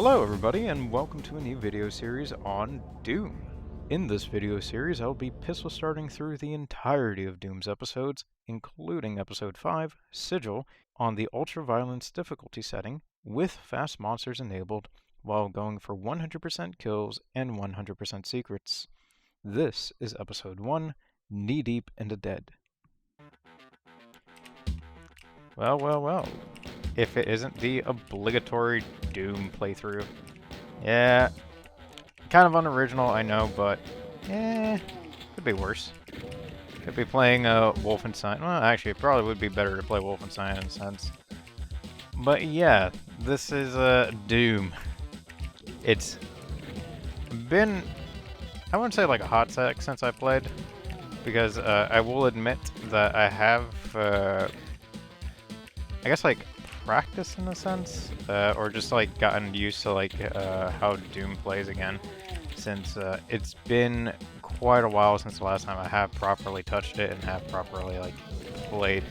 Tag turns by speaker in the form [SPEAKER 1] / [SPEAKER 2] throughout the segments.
[SPEAKER 1] Hello everybody and welcome to a new video series on Doom. In this video series I'll be pistol starting through the entirety of Doom's episodes, including episode 5, Sigil, on the Ultra Violence difficulty setting, with fast monsters enabled, while going for 100% kills and 100% secrets. This is episode 1, Knee Deep in the Dead. Well. If it isn't the obligatory Doom playthrough. Yeah, kind of unoriginal, I know, but could be worse. Could be playing Wolfenstein. Well, actually, it probably would be better to play Wolfenstein in a sense. But yeah, this is Doom. It's been, I wouldn't say like a hot sec since I played, because I will admit that I have, I guess like practice in a sense, or just like gotten used to like how Doom plays again, since it's been quite a while since the last time I have properly touched it and have properly like played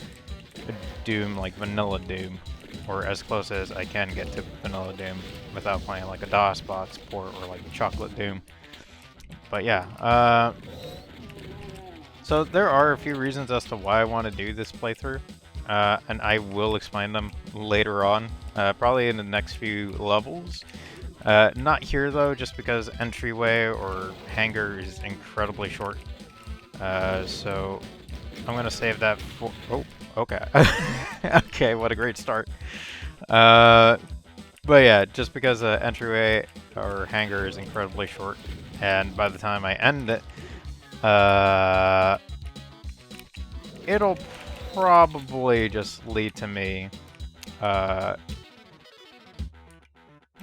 [SPEAKER 1] Doom, like vanilla Doom, or as close as I can get to vanilla Doom without playing like a DOS box port or like chocolate Doom. But yeah, so there are a few reasons as to why I want to do this playthrough. And I will explain them later on, probably in the next few levels. Not here though, just because entryway or hangar is incredibly short. So I'm gonna save that for. Oh, okay. Okay, what a great start. But yeah, just because entryway or hangar is incredibly short, and by the time I end it, it'll probably just lead to me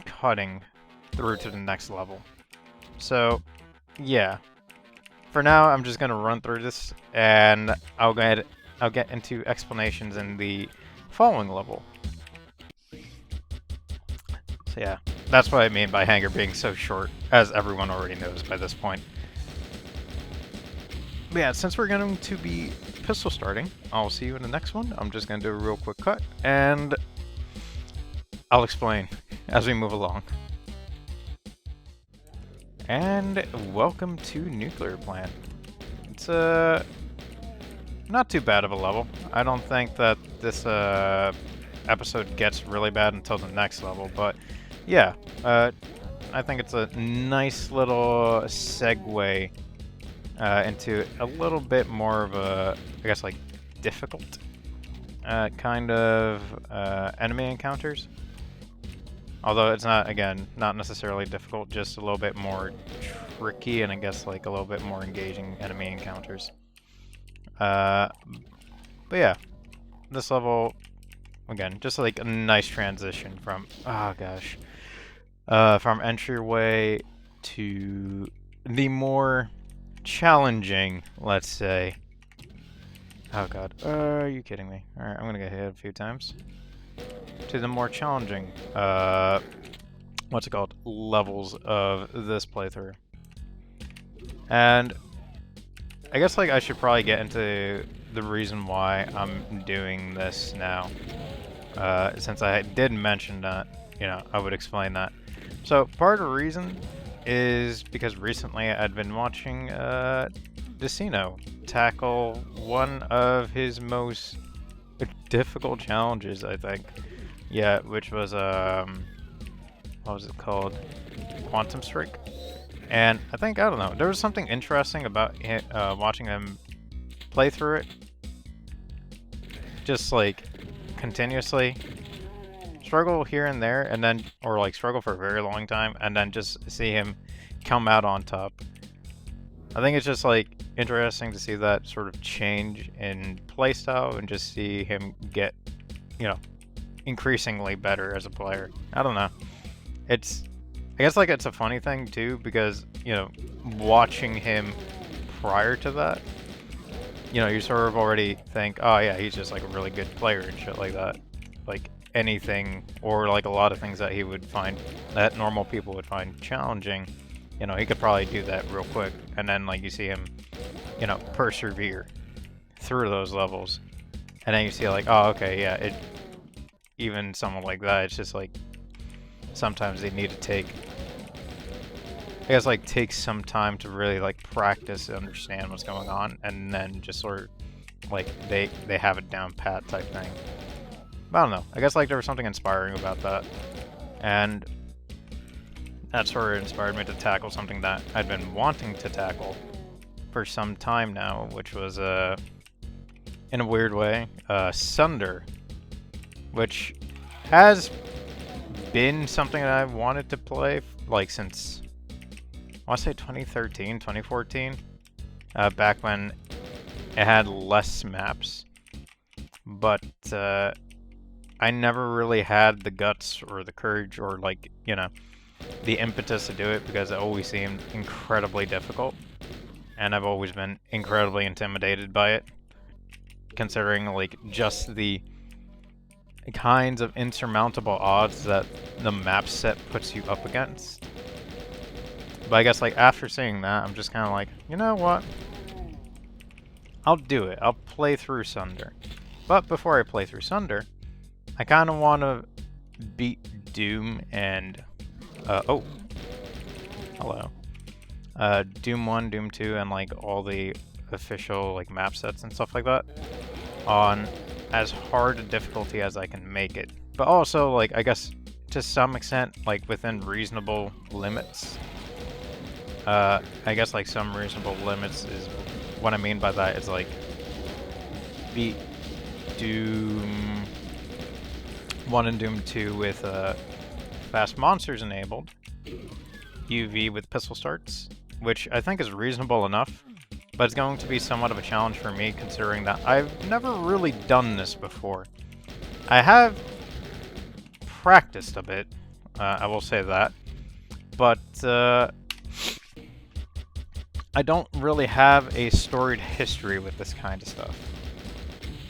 [SPEAKER 1] cutting through to the next level. So yeah, for now I'm just gonna run through this, and I'll get into explanations in the following level. So yeah, that's what I mean by hangar being so short, as everyone already knows by this point. But yeah, since we're going to be pistol starting, I'll see you in the next one. I'm just going to do a real quick cut, and I'll explain as we move along. And welcome to Nuclear Plant. It's not too bad of a level. I don't think that this episode gets really bad until the next level, but yeah, I think it's a nice little segue into a little bit more of a, I guess, like difficult kind of enemy encounters. Although it's not, again, not necessarily difficult, just a little bit more tricky, and I guess like a little bit more engaging enemy encounters. But yeah, this level, again, just like a nice transition from, oh gosh, from entryway to the more challenging, let's say. Oh god, are you kidding me? Alright, I'm gonna get hit a few times. To the more challenging, what's it called? Levels of this playthrough. And I guess like I should probably get into the reason why I'm doing this now. Since I did mention that, you know, I would explain that. So part of the reason is because recently I'd been watching Decino tackle one of his most difficult challenges, I think. Yeah, which was what was it called? Quantum Strike. And I think, I don't know, there was something interesting about watching him play through it. Just like continuously struggle here and there, and then, or like struggle for a very long time, and then just see him come out on top. I think it's just like interesting to see that sort of change in playstyle and just see him get, you know, increasingly better as a player. I don't know. It's, I guess like it's a funny thing too, because, you know, watching him prior to that, you know, you sort of already think, oh yeah, he's just like a really good player and shit like that. Like anything, or like a lot of things that he would find, that normal people would find challenging, you know, he could probably do that real quick. And then like you see him, you know, persevere through those levels. And then you see like, oh, okay, yeah, even someone like that, it's just like, sometimes they need to take, I guess, like, take some time to really, like, practice and understand what's going on, and then just sort of, like, they have it down pat type thing. But I don't know. I guess, like, there was something inspiring about that. And that sort of inspired me to tackle something that I'd been wanting to tackle for some time now, which was, in a weird way, Sunder, which has been something that I've wanted to play, like, since, I want to say 2013, 2014, back when it had less maps, but I never really had the guts or the courage or, like, you know, the impetus to do it because it always seemed incredibly difficult, and I've always been incredibly intimidated by it, considering, like, just the kinds of insurmountable odds that the map set puts you up against. But I guess, like, after seeing that, I'm just kind of like, you know what? I'll do it. I'll play through Sunder. But before I play through Sunder, I kind of want to beat Doom and, oh, hello. Doom 1, Doom 2, and, like, all the official, like, map sets and stuff like that on as hard a difficulty as I can make it. But also, like, I guess, to some extent, like, within reasonable limits. I guess, like, some reasonable limits is, what I mean by that is, like, beat Doom 1 and Doom 2 with, fast monsters enabled, UV with pistol starts, which I think is reasonable enough, but it's going to be somewhat of a challenge for me considering that I've never really done this before. I have practiced a bit, I will say that, but I don't really have a storied history with this kind of stuff.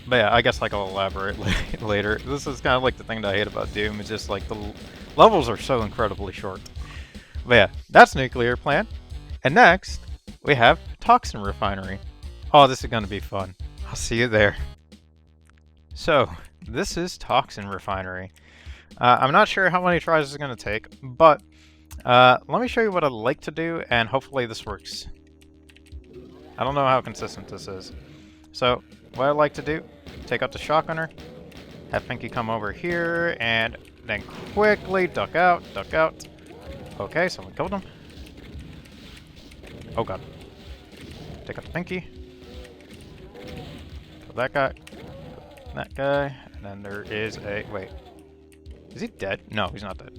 [SPEAKER 1] But yeah, I guess, like, I'll elaborate later. This is kind of like the thing that I hate about Doom, is just, like, the levels are so incredibly short. But yeah, that's Nuclear Plant. And next, we have Toxin Refinery. Oh, this is going to be fun. I'll see you there. So, this is Toxin Refinery. I'm not sure how many tries it's going to take, but let me show you what I'd like to do, and hopefully this works. I don't know how consistent this is. So, what I'd like to do, take out the shotgunner, have Pinky come over here, and then quickly duck out, duck out. Okay, someone killed him. Oh god. Take out the Pinky. Kill that guy. That guy. And then there is a... Wait. Is he dead? No, he's not dead.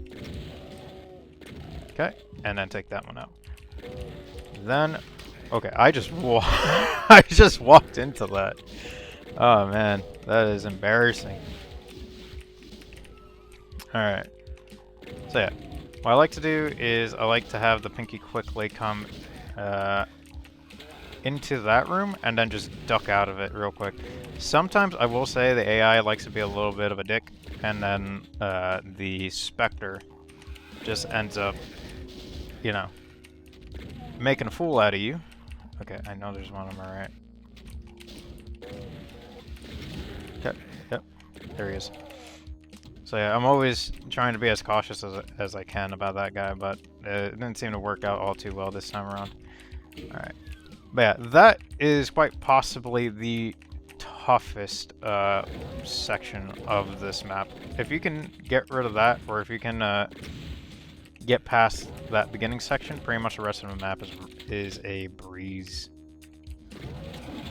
[SPEAKER 1] Okay, and then take that one out. Then... Okay, I just I just walked into that. Oh man, that is embarrassing. Alright. So yeah, what I like to do is I like to have the Pinky quickly come into that room and then just duck out of it real quick. Sometimes I will say the AI likes to be a little bit of a dick, and then the Spectre just ends up, you know, making a fool out of you. Okay, I know there's one on my right. Okay, yep, there he is. So yeah, I'm always trying to be as cautious as I can about that guy, but it didn't seem to work out all too well this time around. Alright. But yeah, that is quite possibly the toughest section of this map. If you can get rid of that, or if you can get past that beginning section, pretty much the rest of the map is a breeze.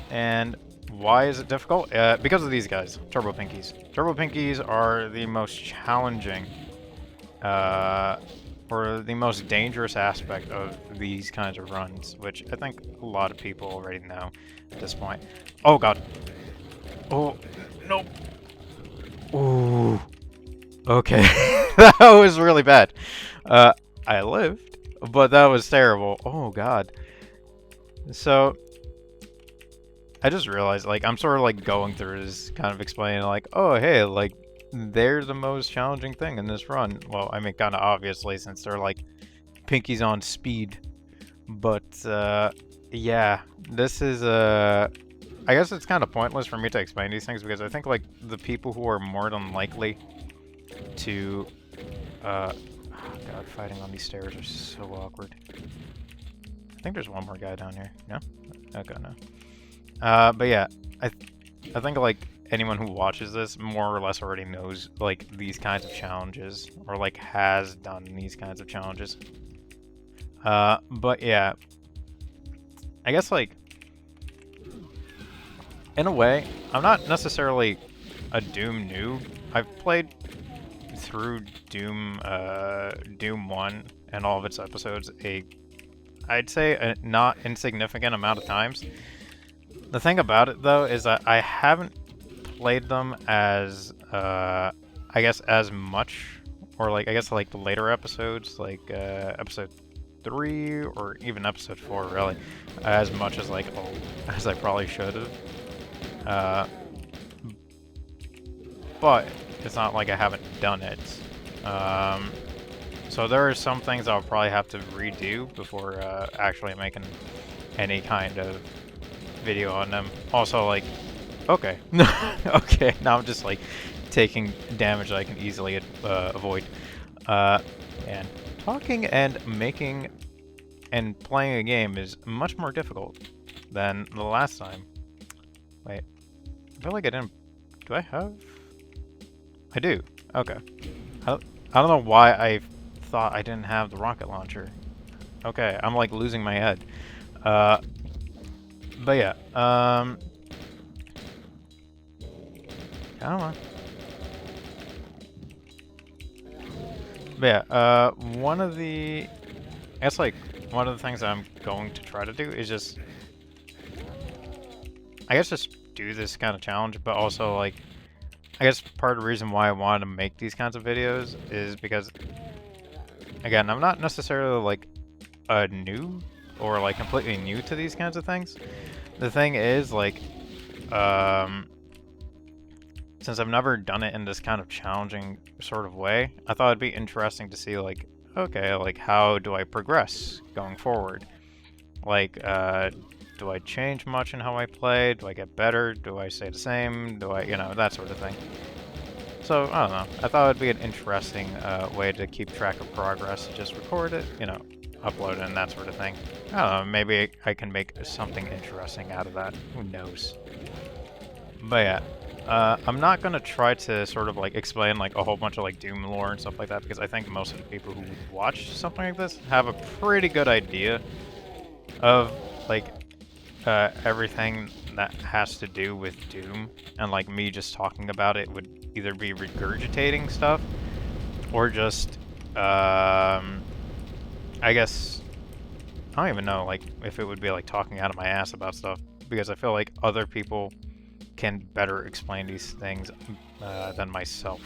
[SPEAKER 1] And why is it difficult? Because of these guys, Turbo Pinkies. Turbo Pinkies are the most challenging, or the most dangerous aspect of these kinds of runs, which I think a lot of people already know at this point. Oh god. Oh, nope. Ooh. Okay. That was really bad. I lived, but that was terrible. Oh god. So, I just realized, like, I'm sort of, like, going through this, kind of explaining, like, oh, hey, like, they're the most challenging thing in this run. Well, I mean, kind of obviously, since they're, like, Pinkies on speed. But, yeah, this is, I guess it's kind of pointless for me to explain these things, because I think, like, the people who are more than likely to, God, fighting on these stairs are so awkward. I think there's one more guy down here. No? Okay, no. But yeah, I think like anyone who watches this more or less already knows like these kinds of challenges, or like has done these kinds of challenges. But yeah, I guess like in a way, I'm not necessarily a Doom noob. I've played through Doom 1 and all of its episodes I'd say a not insignificant amount of times. The thing about it though is that I haven't played them as I guess as much, or like I guess like the later episodes, like episode 3 or even episode 4 really, as much as like as I probably should have. But it's not like I haven't done it. So there are some things I'll probably have to redo before actually making any kind of video on them. Also, like, okay, okay, now I'm just like taking damage that I can easily avoid. And talking and making and playing a game is much more difficult than the last time. Wait, I feel like I didn't. Do I have? I do. Okay. I don't know why I thought I didn't have the rocket launcher. Okay, I'm like losing my head. But yeah, I don't know. But yeah, one of the things I'm going to try to do is just, I guess just do this kind of challenge, but also like, I guess part of the reason why I wanted to make these kinds of videos is because, again, I'm not necessarily like a noob or like completely new to these kinds of things. The thing is, like, since I've never done it in this kind of challenging sort of way, I thought it'd be interesting to see, like, okay, like, how do I progress going forward? Like, do I change much in how I play? Do I get better? Do I stay the same? Do I, you know, that sort of thing. So, I don't know. I thought it'd be an interesting way to keep track of progress. Just record it, you know, upload it, and that sort of thing. I don't know, maybe I can make something interesting out of that. Who knows? But yeah, I'm not gonna try to sort of like explain like a whole bunch of like Doom lore and stuff like that, because I think most of the people who watch something like this have a pretty good idea of like everything that has to do with Doom, and like me just talking about it would either be regurgitating stuff or just I guess I don't even know like if it would be like talking out of my ass about stuff, because I feel like other people can better explain these things than myself,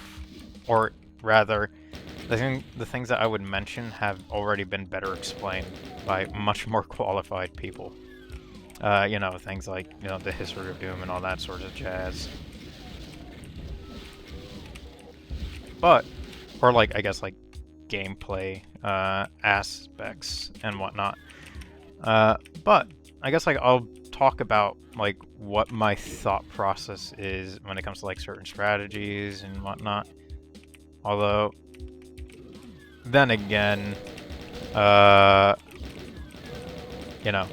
[SPEAKER 1] or rather the things that I would mention have already been better explained by much more qualified people. You know, things like, you know, the history of Doom and all that sort of jazz. But, or like, I guess like gameplay aspects and whatnot. But I guess like I'll talk about like what my thought process is when it comes to like certain strategies and whatnot. Although, then again, you know,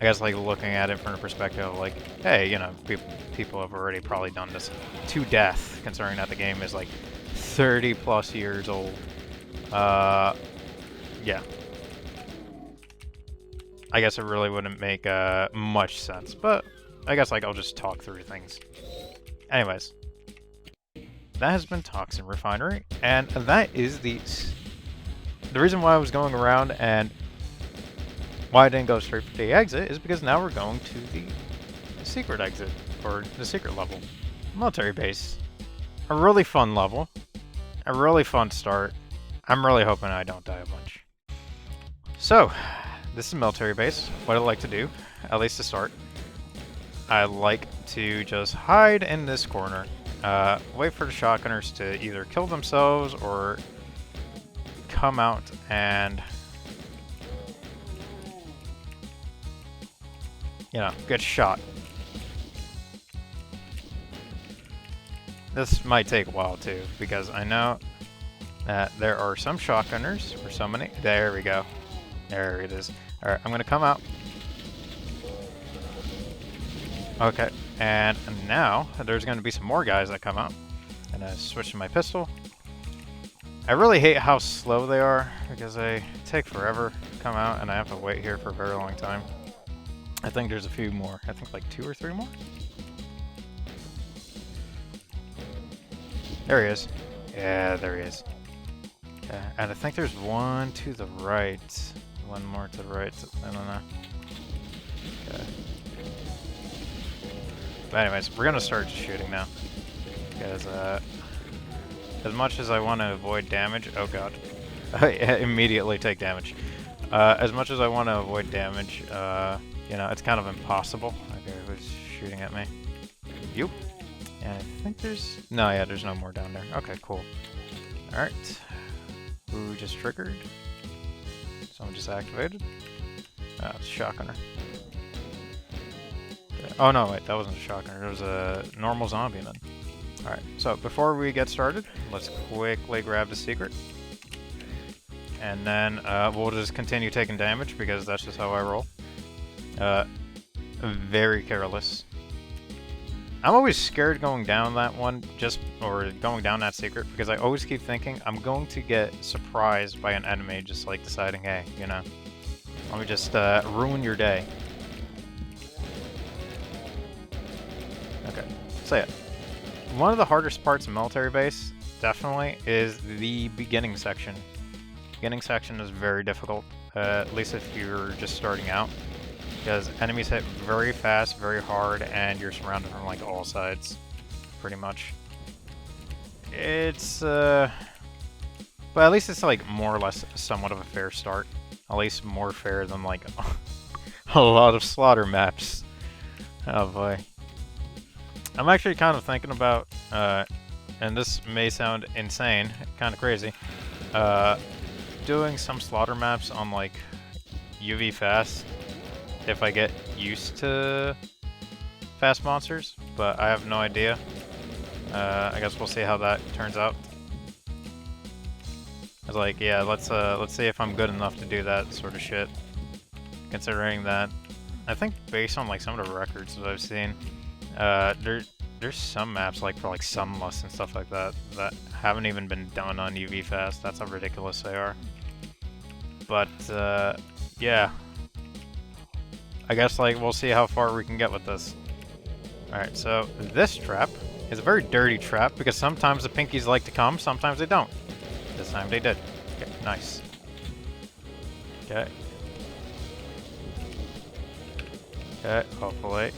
[SPEAKER 1] I guess like looking at it from the perspective of like, hey, you know, people have already probably done this to death, considering that the game is like 30 plus years old. Yeah. I guess it really wouldn't make much sense, but I guess like I'll just talk through things. Anyways, that has been Toxin Refinery, and that is the reason why I was going around and why I didn't go straight for the exit is because now we're going to the secret exit, or the secret level. Military base. A really fun level. A really fun start. I'm really hoping I don't die a bunch. So, this is military base. What I like to do, at least to start, I like to just hide in this corner. Wait for the shotgunners to either kill themselves or come out and, you know, get shot. This might take a while too, because I know There are some shotgunners, or so many. There we go. There it is. Alright, I'm gonna come out. Okay, and now there's gonna be some more guys that come out. And I switch to my pistol. I really hate how slow they are, because they take forever to come out, and I have to wait here for a very long time. I think there's a few more. I think like 2 or 3 more? There he is. Yeah, there he is. Okay, and I think there's one to the right. One more to the right. I don't know. Okay. But anyways, we're gonna start shooting now. Because, as much as I want to avoid damage... Oh god. I immediately take damage. As much as I want to avoid damage, you know, it's kind of impossible. Okay, who's shooting at me? You? And I think there's... No, yeah, there's no more down there. Okay, cool. Alright. Who just triggered? Someone just activated? Oh, it's a shotgunner. Okay. Oh no, wait, that wasn't a shotgunner. It was a normal zombie then. Alright, so before we get started, let's quickly grab the secret. And then we'll just continue taking damage because that's just how I roll. Very careless. I'm always scared going down that one, or going down that secret, because I always keep thinking I'm going to get surprised by an enemy just like deciding, hey, you know, let me just ruin your day. Okay, say it. One of the hardest parts of military base, definitely, is the beginning section. Beginning section is very difficult, at least if you're just starting out, because enemies hit very fast, very hard, and you're surrounded from like all sides, pretty much. It's, but at least it's like more or less somewhat of a fair start. At least more fair than like a lot of slaughter maps. Oh boy. I'm actually kind of thinking about, and this may sound insane, kind of crazy, doing some slaughter maps on like UV fast if I get used to fast monsters, but I have no idea. I guess we'll see how that turns out. I was like, yeah, let's see if I'm good enough to do that sort of shit. Considering that, I think based on like some of the records that I've seen, there's some maps like for like Sunless and stuff like that that haven't even been done on UV fast. That's how ridiculous they are. But yeah, I guess like we'll see how far we can get with this. Alright, so this trap is a very dirty trap because sometimes the pinkies like to come, sometimes they don't. This time they did. Okay, nice. Okay. Okay, hopefully.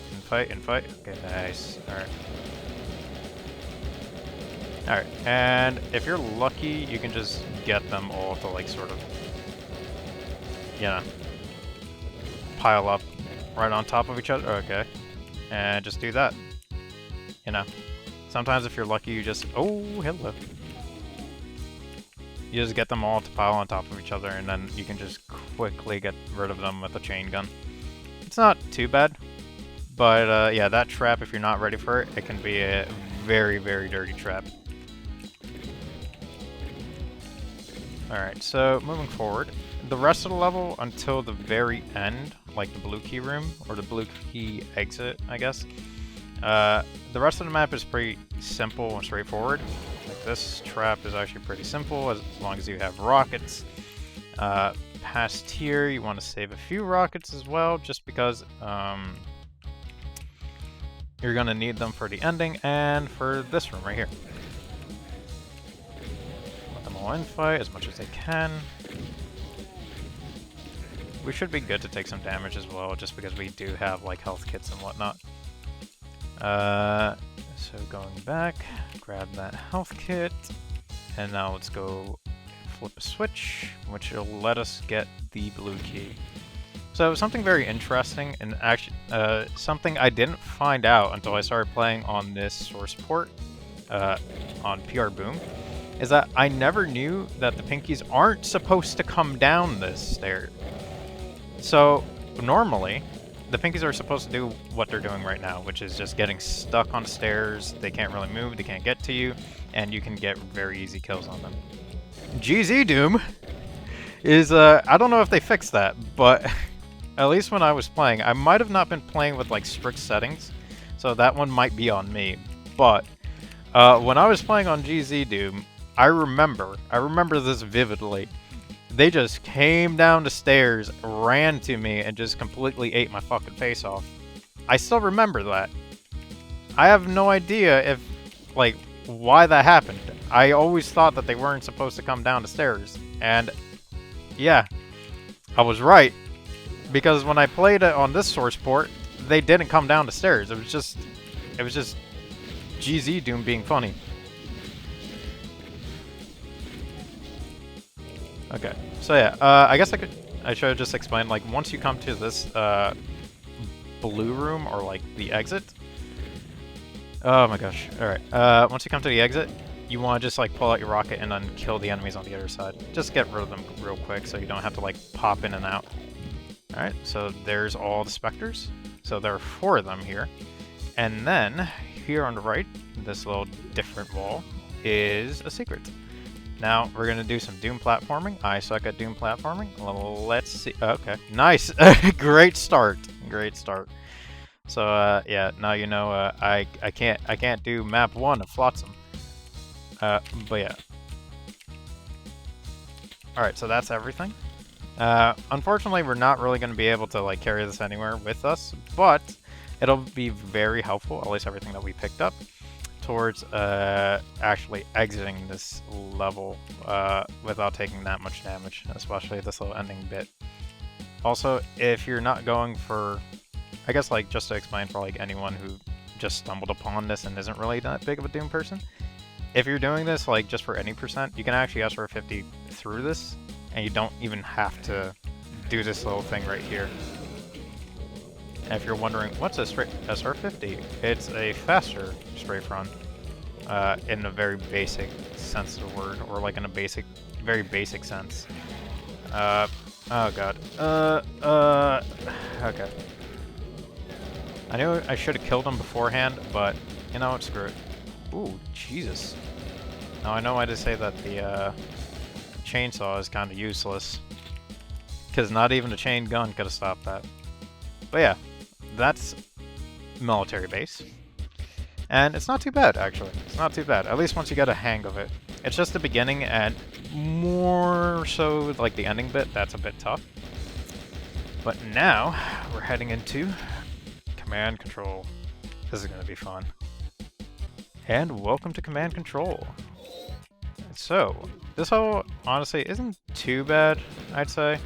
[SPEAKER 1] And fight. Okay, nice. Alright. Alright, and if you're lucky, you can just get them all to like sort of, you know, pile up right on top of each other. Okay. And just do that. You know. Sometimes if you're lucky, you just... Oh, hello. You just get them all to pile on top of each other, and then you can just quickly get rid of them with a chain gun. It's not too bad. But, yeah, that trap, if you're not ready for it, it can be a very, very dirty trap. Alright, so moving forward. The rest of the level until the very end, like the blue key room, or the blue key exit, I guess. The rest of the map is pretty simple and straightforward. Like this trap is actually pretty simple as long as you have rockets. Past here, you want to save a few rockets as well, just because you're going to need them for the ending and for this room right here. Let them all infight as much as they can. We should be good to take some damage as well, just because we do have like health kits and whatnot. So going back, grab that health kit, and now let's go flip a switch, which will let us get the blue key. So something very interesting, and actually something I didn't find out until I started playing on this source port on PR Boom, is that I never knew that the pinkies aren't supposed to come down this stair. So normally, the pinkies are supposed to do what they're doing right now, which is just getting stuck on the stairs. They can't really move, they can't get to you, and you can get very easy kills on them. GZ Doom is, I don't know if they fixed that, but at least when I was playing, I might have not been playing with, like, strict settings, so that one might be on me, but when I was playing on GZ Doom, I remember this vividly. They just came down the stairs, ran to me, and just completely ate my fucking face off. I still remember that. I have no idea if, like, why that happened. I always thought that they weren't supposed to come down the stairs. And, yeah, I was right. Because when I played it on this source port, they didn't come down the stairs. It was just GZ Doom being funny. Okay, so yeah, I guess I should have just explained, like, once you come to this, blue room, or, like, the exit. Oh my gosh, alright, once you come to the exit, you want to just, like, pull out your rocket and then kill the enemies on the other side. Just get rid of them real quick so you don't have to, like, pop in and out. Alright, so there's all the specters. So there are 4 of them here. And then, here on the right, this little different wall, is a secret. Now, we're going to do some Doom platforming. I suck at Doom platforming. Let's see. Okay, nice. Great start. Great start. So, yeah, now you know I can't do map 1 of Flotsam. But yeah. Alright, so that's everything. Unfortunately, we're not really going to be able to, like, carry this anywhere with us, but it'll be very helpful, at least everything that we picked up, towards actually exiting this level without taking that much damage, especially this little ending bit. Also, if you're not going for, I guess, like, just to explain for, like, anyone who just stumbled upon this and isn't really that big of a Doom person, if you're doing this, like, just for any percent, you can actually SR50 through this, and you don't even have to do this little thing right here. And if you're wondering, what's a straight SR50? It's a faster strafe run, in a very basic sense of the word, or like in a basic, very basic sense. Oh god. Okay. I knew I should have killed him beforehand, but you know what, screw it. Ooh, Jesus. Now I know why to say that the chainsaw is kind of useless, because not even a chain gun could have stopped that. But yeah, that's military base. And it's not too bad, actually. It's not too bad, at least once you get a hang of it. It's just the beginning, and more so like the ending bit, that's a bit tough. But now, we're heading into command control. This is going to be fun. And welcome to command control. So, this whole, honestly, isn't too bad, I'd say.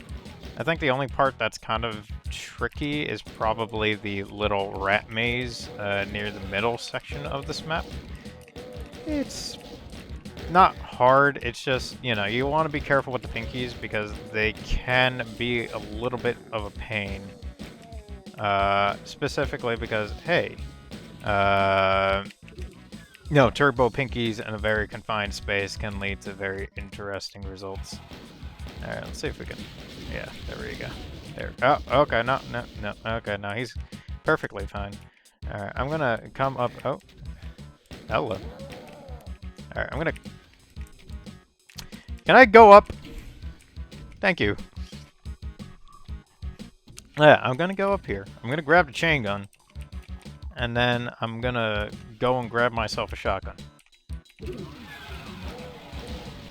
[SPEAKER 1] I think the only part that's kind of tricky is probably the little rat maze near the middle section of this map. It's not hard, it's just, you know, you want to be careful with the pinkies because they can be a little bit of a pain. Specifically because, hey, no, turbo pinkies in a very confined space can lead to very interesting results. Alright, let's see if we can... Yeah, there we go. There. Oh, okay, no. Okay, no, he's perfectly fine. Alright, I'm gonna come up... Oh. Hello. Alright, I'm gonna... Can I go up? Thank you. Yeah, I'm gonna go up here. I'm gonna grab the chain gun. And then I'm gonna go and grab myself a shotgun.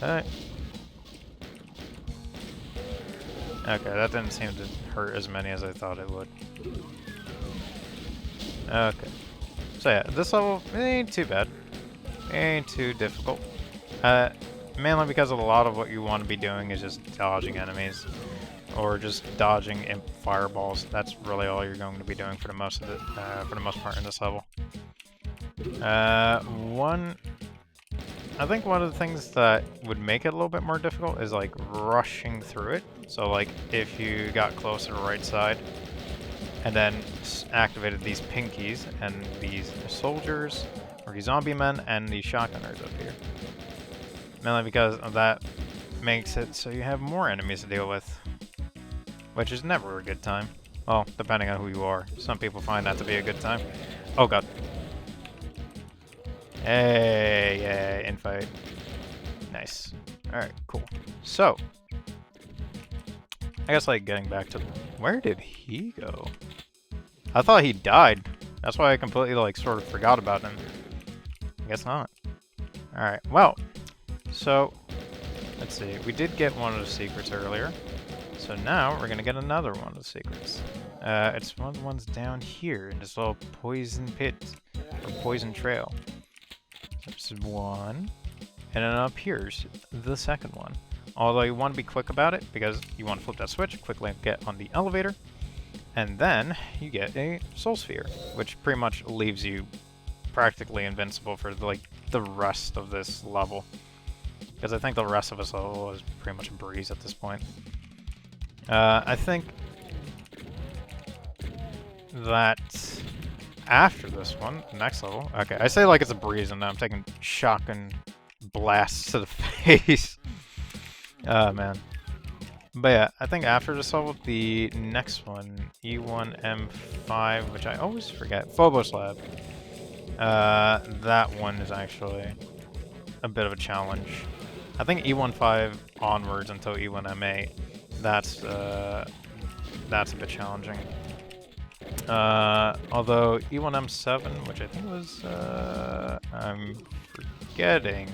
[SPEAKER 1] Alright. Okay, that didn't seem to hurt as many as I thought it would. Okay. So yeah, this level ain't too bad. Ain't too difficult. Mainly because a lot of what you want to be doing is just dodging enemies. Or just dodging imp fireballs. That's really all you're going to be doing for the most of for the most part in this level. I think one of the things that would make it a little bit more difficult is like rushing through it. So like if you got close to the right side and then activated these pinkies and these soldiers or these zombie men and these shotgunners up here. Mainly because of that makes it so you have more enemies to deal with. Which is never a good time. Well, depending on who you are. Some people find that to be a good time. Oh god. Hey, yeah, infight. Nice. Alright, cool. So, I guess, like, getting back to... Where did he go? I thought he died. That's why I completely, like, sort of forgot about him. I guess not. Alright, well, so, let's see. We did get one of the secrets earlier. So now we're gonna get another one of the secrets. It's one of the ones down here in this little poison pit, or poison trail. There's one. And then up here's the second one. Although you want to be quick about it, because you want to flip that switch, quickly get on the elevator, and then you get a soul sphere, which pretty much leaves you practically invincible for like the rest of this level. Because I think the rest of this level is pretty much a breeze at this point. I think that after this one, next level, okay, I say like it's a breeze and now I'm taking shotgun blasts to the face. Oh man. But yeah, I think after this level, the next one, E1M5, which I always forget, Phobos Lab. That one is actually a bit of a challenge. I think E15 onwards until E1M8, that's a bit challenging. Although E1M7, which I think was, I'm forgetting.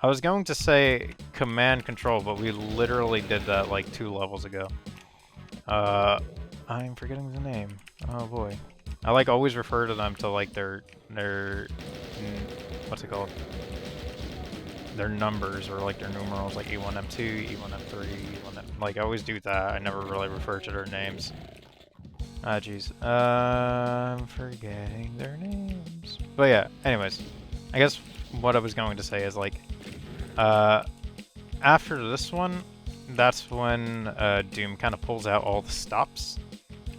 [SPEAKER 1] I was going to say command control, but we literally did that like 2 levels ago. I'm forgetting the name. Oh boy. I like always refer to them to like their what's it called? Their numbers or like their numerals, like E1M2, E1M3, E1M, like I always do that. I never really refer to their names. Ah, jeez. I'm forgetting their names. But yeah, anyways, I guess what I was going to say is like, after this one, that's when Doom kind of pulls out all the stops,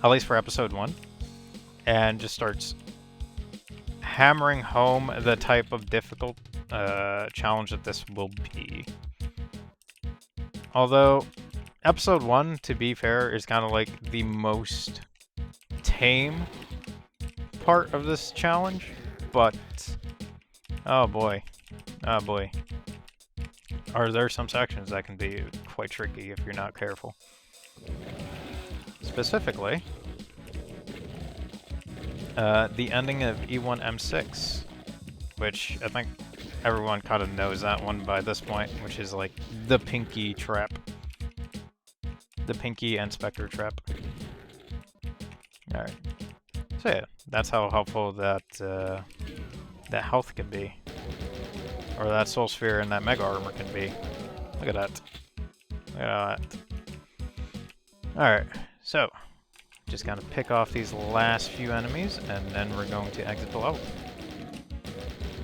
[SPEAKER 1] at least for episode 1, and just starts hammering home the type of difficult challenge that this will be. Although, episode 1, to be fair, is kind of like the most tame part of this challenge, but oh boy, are there some sections that can be quite tricky if you're not careful. Specifically, the ending of E1M6, which I think everyone kind of knows that one by this point, which is like the Pinky trap. The Pinky and Spectre trap. Alright. So yeah, that's how helpful that that health can be. Or that soul sphere and that mega armor can be. Look at that. Look at that. Alright, so just gotta pick off these last few enemies and then we're going to exit the level.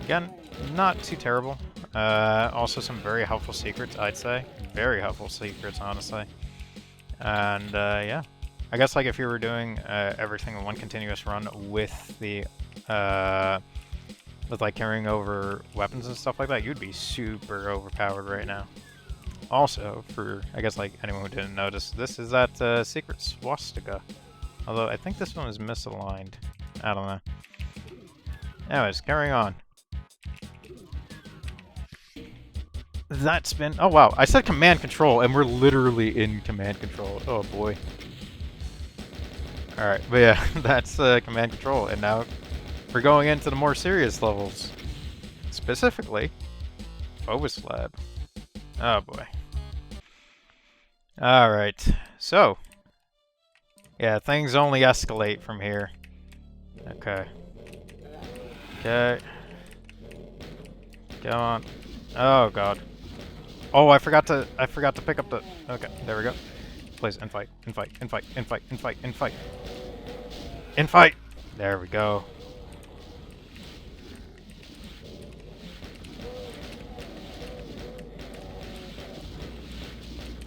[SPEAKER 1] Again, not too terrible. Also some very helpful secrets, I'd say. Very helpful secrets, honestly. And yeah. I guess like if you were doing everything in one continuous run with the with like carrying over weapons and stuff like that, you'd be super overpowered right now. Also, for I guess like anyone who didn't notice, this is that secret swastika. Although I think this one is misaligned. I don't know. Anyways, carrying on. That's been... Oh wow, I said command control and we're literally in command control. Oh boy. Alright, but yeah, that's command control, and now we're going into the more serious levels. Specifically, Phobos Lab. Oh boy. Alright, so. Yeah, things only escalate from here. Okay. Okay. Come on. Oh god. Oh, I forgot to pick up the... Okay, there we go. Please, infight, infight, infight, infight, infight, infight. Infight! There we go.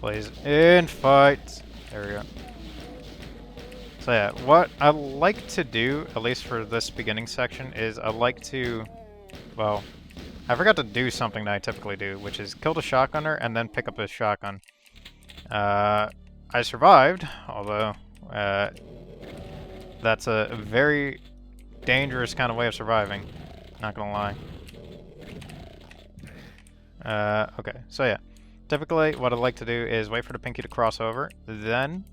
[SPEAKER 1] Please, infight! There we go. So yeah, what I like to do, at least for this beginning section, is I like to... Well, I forgot to do something that I typically do, which is kill the shotgunner and then pick up his shotgun. I survived, although that's a very dangerous kind of way of surviving, not gonna lie. Okay, so yeah. Typically, what I like to do is wait for the pinky to cross over, then,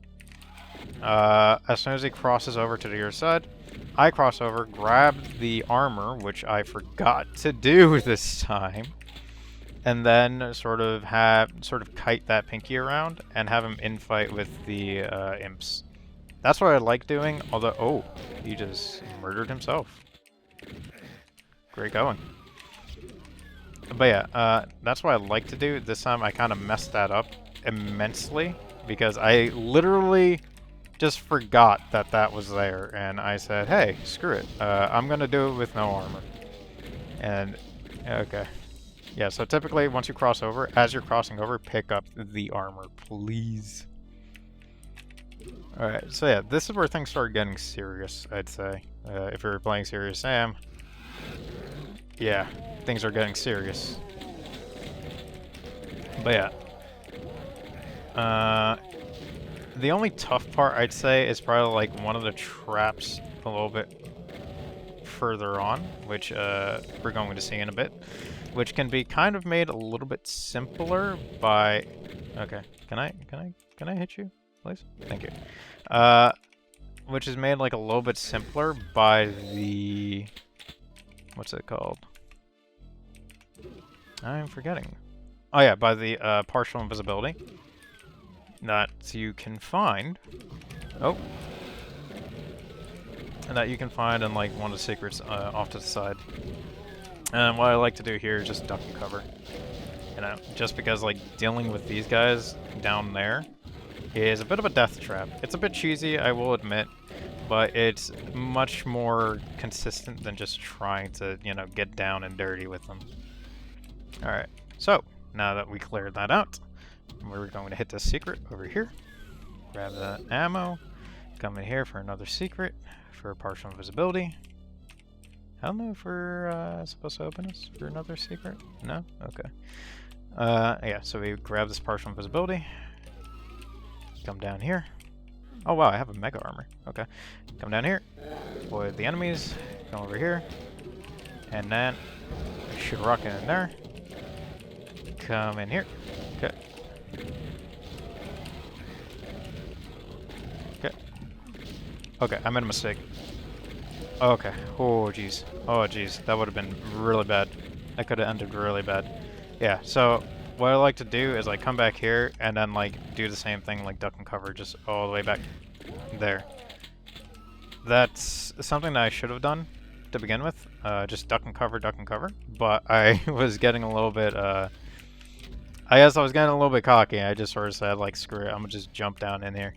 [SPEAKER 1] as soon as he crosses over to the other side, I cross over, grab the armor, which I forgot to do this time, and then sort of kite that pinky around and have him infight with the imps. That's what I like doing, although, oh, he just murdered himself. Great going. But yeah, that's what I like to do. This time I kind of messed that up immensely because I literally just forgot that that was there, and I said, hey, screw it. I'm going to do it with no armor. And, okay. Yeah, so typically once you cross over, as you're crossing over, pick up the armor, please. Alright, so yeah, this is where things start getting serious, I'd say. If you're playing Serious Sam, yeah, things are getting serious. But yeah. The only tough part, I'd say, is probably like one of the traps a little bit further on, which we're going to see in a bit, which can be kind of made a little bit simpler by... Okay, can I hit you, please? Thank you. Which is made like a little bit simpler by the... What's it called? I'm forgetting. Oh yeah, by the partial invisibility that you can find. Oh. And that you can find in like one of the secrets off to the side. And what I like to do here is just duck and cover. You know, just because like dealing with these guys down there is a bit of a death trap. It's a bit cheesy, I will admit, but it's much more consistent than just trying to, you know, get down and dirty with them. Alright, so now that we cleared that out, we're going to hit this secret over here. Grab that ammo. Come in here for another secret for partial invisibility. I don't know if we're supposed to open this for another secret. No? Okay. Yeah, so we grab this partial invisibility. Come down here. Oh wow, I have a mega armor. Okay. Come down here. Avoid the enemies. Come over here. And then shoot a rocket in there. Come in here. Okay. Okay. Okay, I made a mistake. Okay. Oh, jeez. Oh, jeez. That would have been really bad. That could have ended really bad. Yeah, so what I like to do is like come back here and then like do the same thing, like duck and cover, just all the way back there. That's something that I should have done to begin with. Just duck and cover, but I was getting a little bit, I guess I was getting a little bit cocky. I just sort of said, like, screw it, I'm gonna just jump down in here.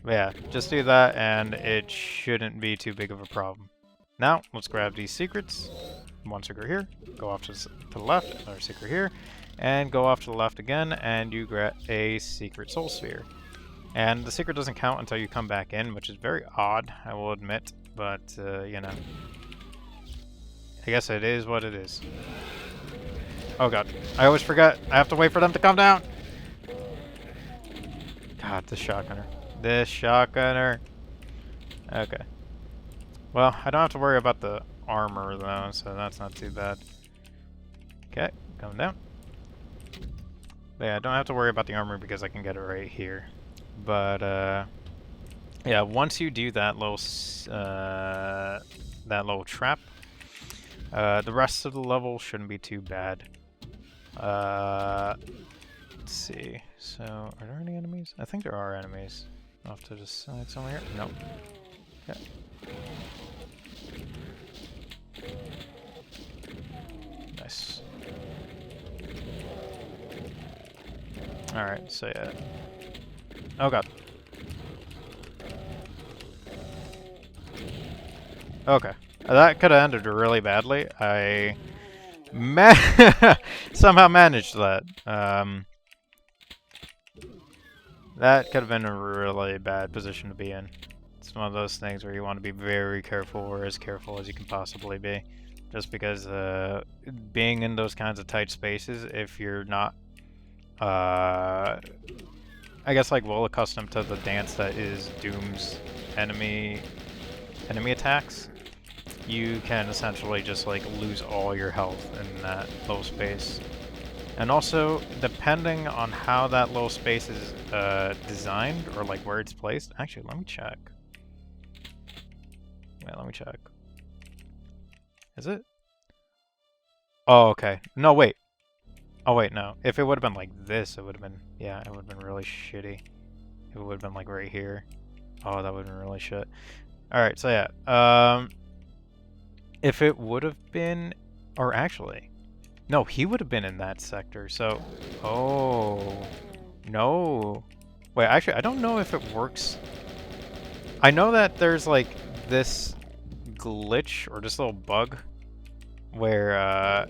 [SPEAKER 1] But yeah, just do that, and it shouldn't be too big of a problem. Now, let's grab these secrets. One secret here, go off to the left, another secret here, and go off to the left again, and you get a secret soul sphere. And the secret doesn't count until you come back in, which is very odd, I will admit, but, you know. I guess it is what it is. Oh god, I always forget. I have to wait for them to come down. God, this shotgunner. This shotgunner. Okay. Well, I don't have to worry about the armor though, so that's not too bad. Okay, coming down. But yeah, I don't have to worry about the armor because I can get it right here. But yeah, once you do that little trap, the rest of the level shouldn't be too bad. Let's see. So, are there any enemies? I think there are enemies. Off to the side somewhere. Nope. Okay. Nice. Alright, so yeah. Oh god. Okay. That could have ended really badly. I somehow managed that. That could have been a really bad position to be in. It's one of those things where you want to be very careful, or as careful as you can possibly be. Just because being in those kinds of tight spaces, if you're not, I guess, like, well accustomed to the dance that is Doom's enemy attacks, you can essentially just like lose all your health in that little space. And also, depending on how that little space is designed, or like where it's placed. Actually, let me check. Yeah, let me check. Is it? Oh, okay. No, wait. Oh, wait, no. If it would have been like this, it would have been... Yeah, it would have been really shitty. If it would have been like right here. Oh, that would have been really shit. Alright, so yeah. If it would have been... Or actually... No, he would have been in that sector, so... Oh... No... Wait, actually, I don't know if it works... I know that there's, like, this glitch, or this little bug, where,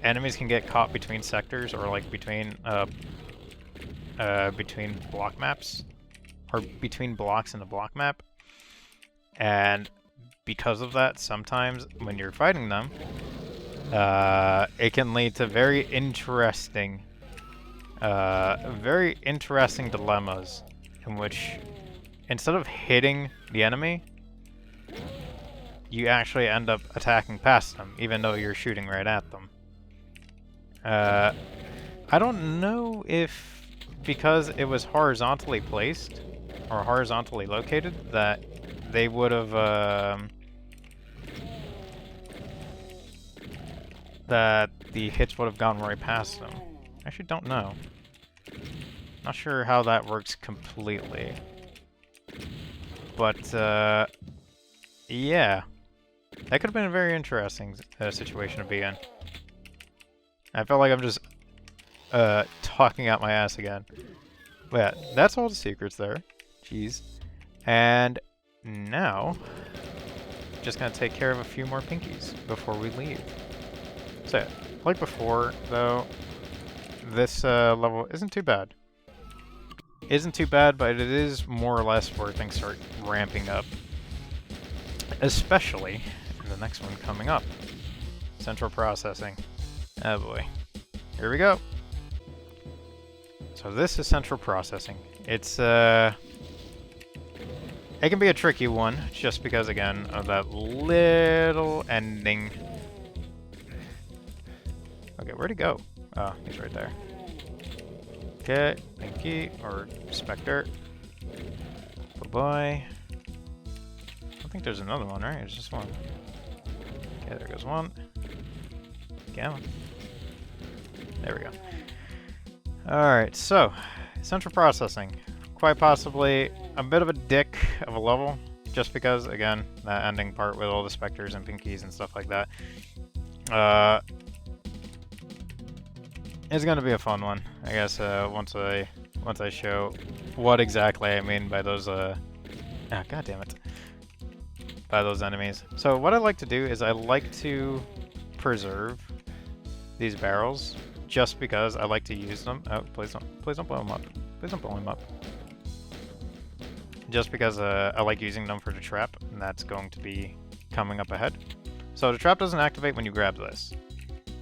[SPEAKER 1] enemies can get caught between sectors, or, like, between block maps, or between blocks in a block map, and because of that, sometimes, when you're fighting them, it can lead to very interesting dilemmas in which instead of hitting the enemy, you actually end up attacking past them, even though you're shooting right at them. I don't know if because it was horizontally placed or horizontally located that they would have that the hits would have gone right past them. I actually don't know. Not sure how that works completely. But, yeah. That could have been a very interesting situation to be in. I feel like I'm just, talking out my ass again. But yeah, that's all the secrets there. Jeez. And now, just gonna take care of a few more pinkies before we leave. So, like before, though, this level isn't too bad. Isn't too bad, but it is more or less where things start ramping up. Especially in the next one coming up. Central processing. Oh boy. Here we go. So this is central processing. It's, it can be a tricky one, just because, again, of that little ending. Okay, where'd he go? Oh, he's right there. Okay, Pinky, or Spectre. Bye-bye. I don't think there's another one, right? There's just one. Okay, there goes one. Come on. There we go. Alright, so, central processing. Quite possibly a bit of a dick of a level, just because, again, that ending part with all the Spectres and Pinkies and stuff like that. It's gonna be a fun one, I guess. Once I show what exactly I mean by those. God damn it! By those enemies. So what I like to do is I like to preserve these barrels, just because I like to use them. Oh, please don't blow them up. Please don't blow them up. Just because I like using them for the trap, and that's going to be coming up ahead. So the trap doesn't activate when you grab this.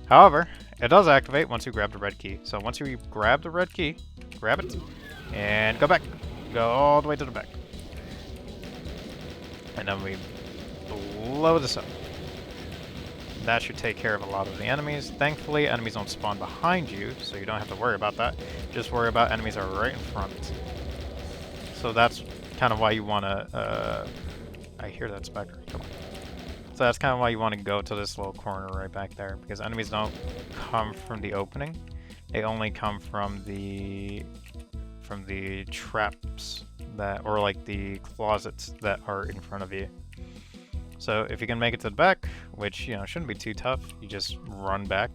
[SPEAKER 1] However, it does activate once you grab the red key. So once you grab the red key, grab it, and go back. Go all the way to the back. And then we blow this up. That should take care of a lot of the enemies. Thankfully, enemies don't spawn behind you, so you don't have to worry about that. Just worry about enemies that are right in front. So that's kind of why you want to... I hear that Spectre. Come on. So that's kind of why you want to go to this little corner right back there, because enemies don't come from the opening. They only come from the traps that, or like the closets that are in front of you. So if you can make it to the back, which, you know, shouldn't be too tough, you just run back.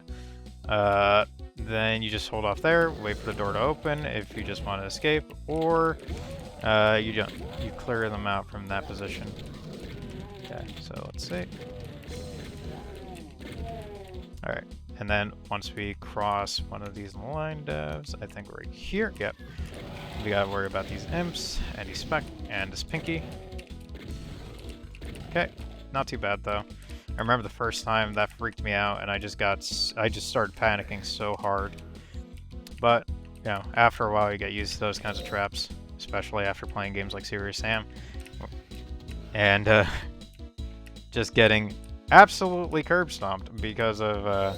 [SPEAKER 1] Then you just hold off there, wait for the door to open if you just want to escape, or you clear them out from that position. Okay, so let's see. Alright, and then once we cross one of these line devs, I think right here, yep, we gotta worry about these imps, and these spec, and this pinky. Okay, not too bad though. I remember the first time that freaked me out, and I just started panicking so hard. But, you know, after a while you get used to those kinds of traps, especially after playing games like Serious Sam. And, just getting absolutely curb stomped because of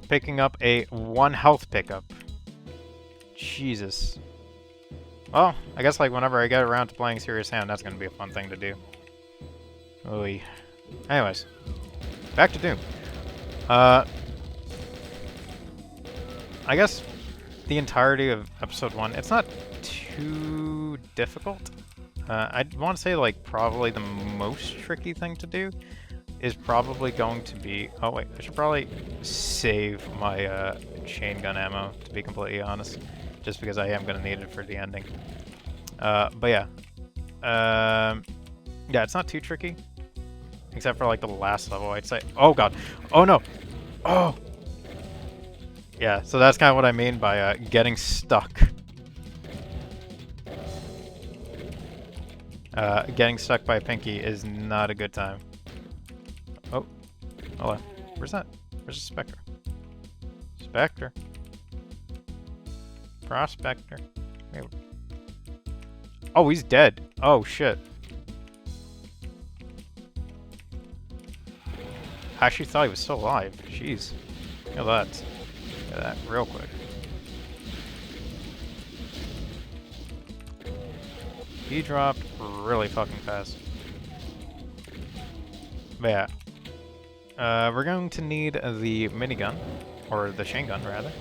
[SPEAKER 1] picking up a 1 health pickup. Jesus. Well, I guess like whenever I get around to playing Serious Hand, that's gonna be a fun thing to do. Oy. Anyways, back to Doom. I guess the entirety of episode 1, it's not too difficult. I'd want to say like probably the most tricky thing to do is probably going to be... Oh wait, I should probably save my chain gun ammo, to be completely honest. Just because I am going to need it for the ending. But yeah. Yeah, it's not too tricky. Except for like the last level, I'd say. Oh god. Oh no. Oh! Yeah, so that's kind of what I mean by getting stuck. Getting stuck by Pinky is not a good time. Oh. Hold on. Where's that? Where's the Spectre? Spectre. Prospector. Wait. Oh, he's dead. Oh, shit. I actually thought he was still alive. Jeez. Look at that. Look at that real quick. He dropped really fucking fast. But yeah. We're going to need the minigun, or the chain gun rather,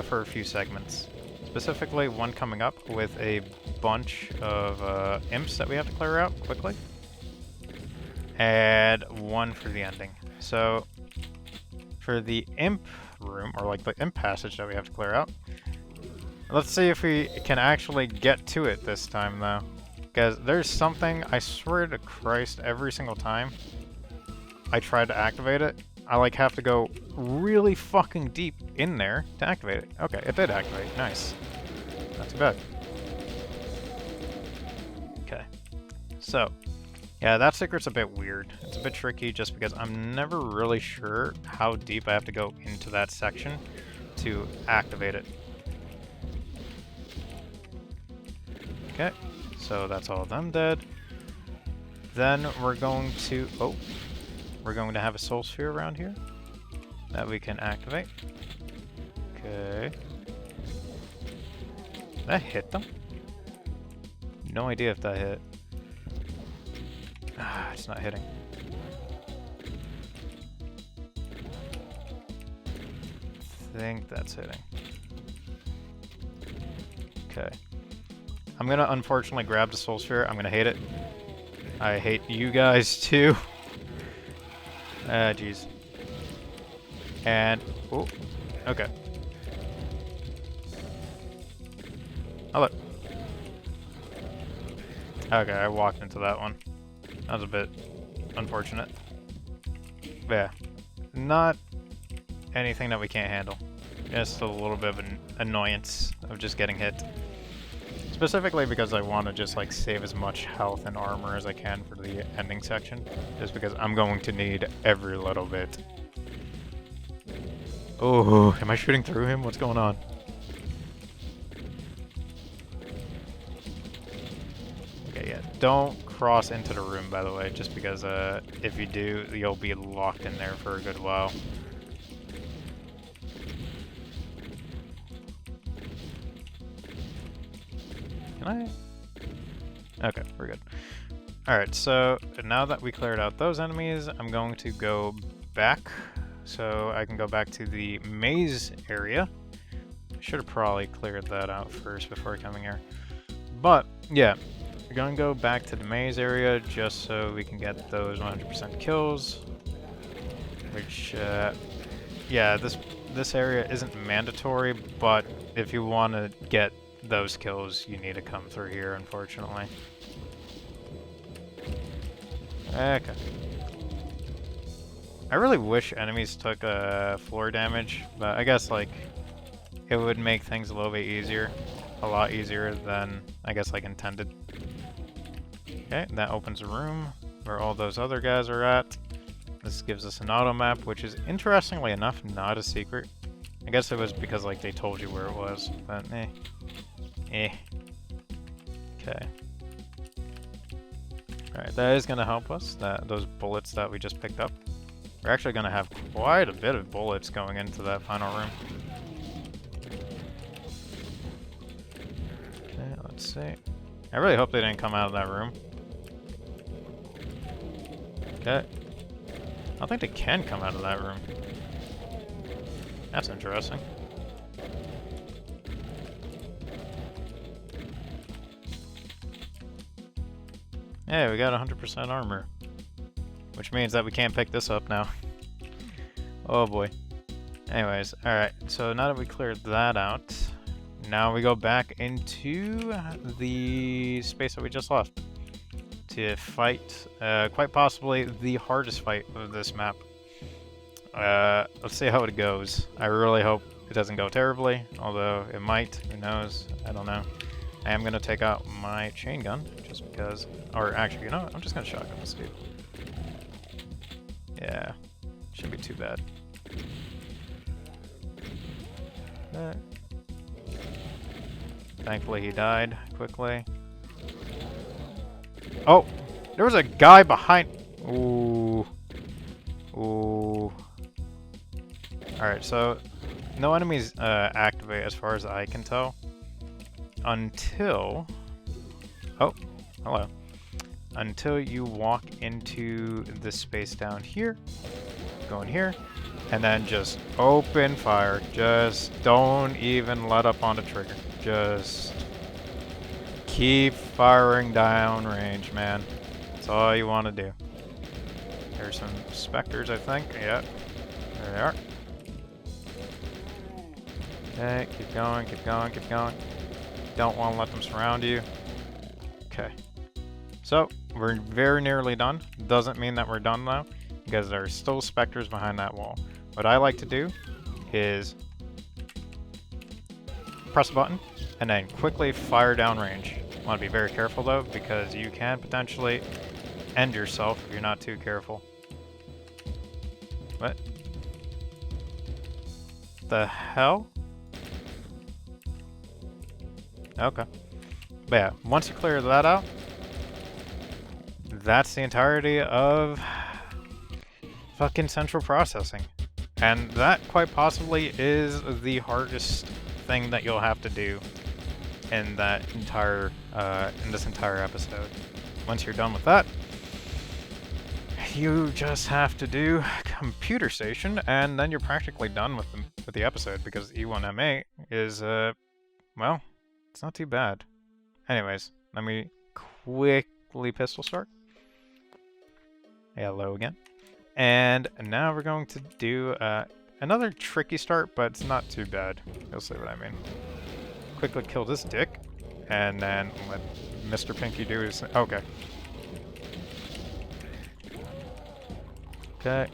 [SPEAKER 1] for a few segments. Specifically, one coming up with a bunch of imps that we have to clear out quickly. And one for the ending. So, for the imp room, or like the imp passage that we have to clear out, let's see if we can actually get to it this time though. Because there's something, I swear to Christ, every single time I try to activate it, I like have to go really fucking deep in there to activate it. Okay, it did activate. Nice. Not too bad. Okay. So, yeah, that secret's a bit weird. It's a bit tricky just because I'm never really sure how deep I have to go into that section to activate it. Okay, so that's all of them dead. Then we're going to... Oh. We're going to have a soul sphere around here that we can activate. Okay. Did that hit them? No idea if that hit. Ah, it's not hitting. I think that's hitting. Okay. I'm gonna unfortunately grab the soul sphere. I'm gonna hate it. I hate you guys too. Jeez. And, oh, okay. Oh, look. Okay, I walked into that one. That was a bit unfortunate. But yeah, not anything that we can't handle. Just a little bit of an annoyance of just getting hit. Specifically because I want to just like save as much health and armor as I can for the ending section. Just because I'm going to need every little bit. Oh, am I shooting through him? What's going on? Okay, yeah. Don't cross into the room, by the way, just because if you do, you'll be locked in there for a good while. Can I? Okay, we're good. Alright, so now that we cleared out those enemies, I'm going to go back. So I can go back to the maze area. Should have probably cleared that out first before coming here. But, yeah. We're going to go back to the maze area just so we can get those 100% kills. Which, yeah, this area isn't mandatory, but if you want to get those kills, you need to come through here, unfortunately. Okay. I really wish enemies took floor damage, but I guess like it would make things a little bit easier. A lot easier than I guess like intended. Okay, that opens a room where all those other guys are at. This gives us an auto map, which is interestingly enough not a secret. I guess it was because like they told you where it was, but Okay. Alright, that is going to help us, those bullets that we just picked up. We're actually going to have quite a bit of bullets going into that final room. Okay, let's see. I really hope they didn't come out of that room. Okay. I don't think they can come out of that room. That's interesting. Hey, we got 100% armor. Which means that we can't pick this up now. Oh boy. Anyways, alright. So now that we cleared that out, now we go back into the space that we just left to fight, quite possibly the hardest fight of this map. Let's see how it goes. I really hope it doesn't go terribly, although it might. Who knows? I don't know. I am going to take out my chain gun, just because... Or actually, you know what? I'm just going to shotgun this dude. Yeah. Shouldn't be too bad. Thankfully he died quickly. Oh! There was a guy behind... Ooh. Ooh. Alright, so... No enemies activate as far as I can tell. Until... Oh, hello. Until you walk into this space down here. Go in here. And then just open fire. Just don't even let up on the trigger. Just keep firing down range, man. That's all you want to do. There's some specters, I think. Yeah, there they are. Okay, keep going, keep going, keep going. Don't want to let them surround you. Okay. So, we're very nearly done. Doesn't mean that we're done though, because there are still specters behind that wall. What I like to do is press a button and then quickly fire down range. Want to be very careful though, because you can potentially end yourself if you're not too careful. What? The hell? Okay. But yeah, once you clear that out, that's the entirety of fucking central processing. And that quite possibly is the hardest thing that you'll have to do in that entire in this entire episode. Once you're done with that, you just have to do computer station, and then you're practically done with the episode, because E1M8 is well, it's not too bad. Anyways, let me quickly pistol start. Hello again. And now we're going to do another tricky start, but it's not too bad. You'll see what I mean. Quickly kill this dick, and then let Mr. Pinky do his... Okay. Okay.